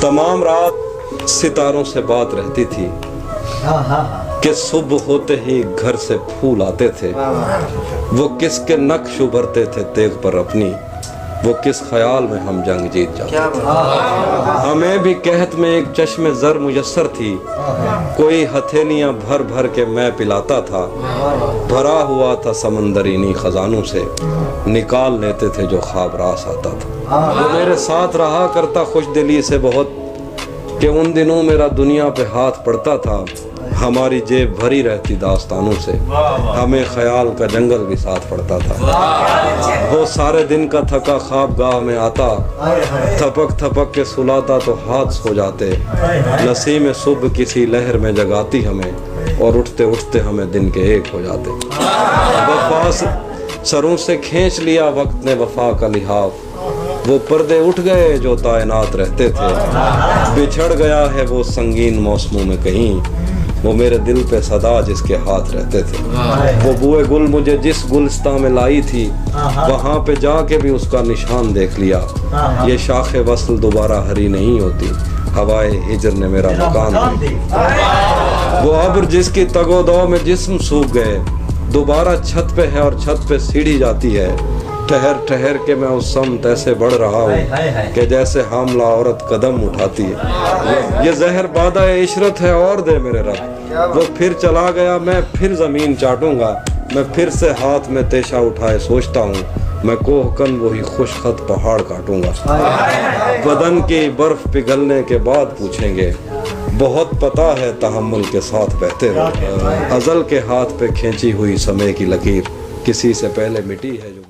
تمام رات ستاروں سے بات رہتی تھی کہ صبح ہوتے ہی گھر سے پھول آتے تھے، وہ کس کے نقش ابھرتے تھے تیغ پر اپنی، وہ کس خیال میں ہم جنگ جیت جاتے تھے۔ ہمیں بھی قحط میں ایک چشم زر میسر تھی، کوئی ہتھیلیاں بھر بھر کے میں پلاتا تھا، بھرا ہوا تھا سمندر انہی خزانوں سے، نکال لیتے تھے جو خواب راس آتا تھا۔ وہ میرے ساتھ رہا کرتا خوش دلی سے بہت، کہ ان دنوں میرا دنیا پہ ہاتھ پڑتا تھا، ہماری جیب بھری رہتی داستانوں سے، ہمیں خیال کا جنگل بھی ساتھ پڑتا تھا۔ وہ سارے دن کا تھکا خواب گاہ میں آتا، تھپک تھپک کے سلاتا تو ہاتھ سو جاتے، نسیم صبح کسی لہر میں جگاتی ہمیں، اور اٹھتے اٹھتے ہمیں دن کے ایک ہو جاتے۔ وفا سروں سے کھینچ لیا وقت نے وفا کا لحاف، وہ پردے اٹھ گئے جو تعینات رہتے تھے، بچھڑ گیا ہے وہ سنگین موسموں میں کہیں، وہ میرے دل پہ صدا جس کے ہاتھ رہتے تھے۔ وہ بوئے گل مجھے جس گلستان میں لائی تھی، وہاں پہ جا کے بھی اس کا نشان دیکھ لیا، یہ شاخ وصل دوبارہ ہری نہیں ہوتی، ہوائے ہجر نے میرا مکان دیا۔ وہ ابر جس کی تگ و دو میں جسم سوکھ گئے، دوبارہ چھت پہ ہے اور چھت پہ سیڑھی جاتی ہے، ٹھہر ٹھہر کے میں اس سمت ایسے بڑھ رہا ہوں کہ جیسے حاملہ عورت قدم اٹھاتی ہے۔ یہ زہر بادہ عشرت ہے اور دے میرے رب، وہ پھر چلا گیا میں پھر زمین چاٹوں گا، میں پھر سے ہاتھ میں تیشہ اٹھائے سوچتا ہوں، میں کوہ کن وہی خوش خط پہاڑ کاٹوں گا۔ بدن کی برف پگھلنے کے بعد پوچھیں گے، بہت پتہ ہے تحمل کے ساتھ بہتے ہو، ازل کے ہاتھ پہ کھینچی ہوئی سمے کی لکیر کسی سے پہلے مٹی ہے جو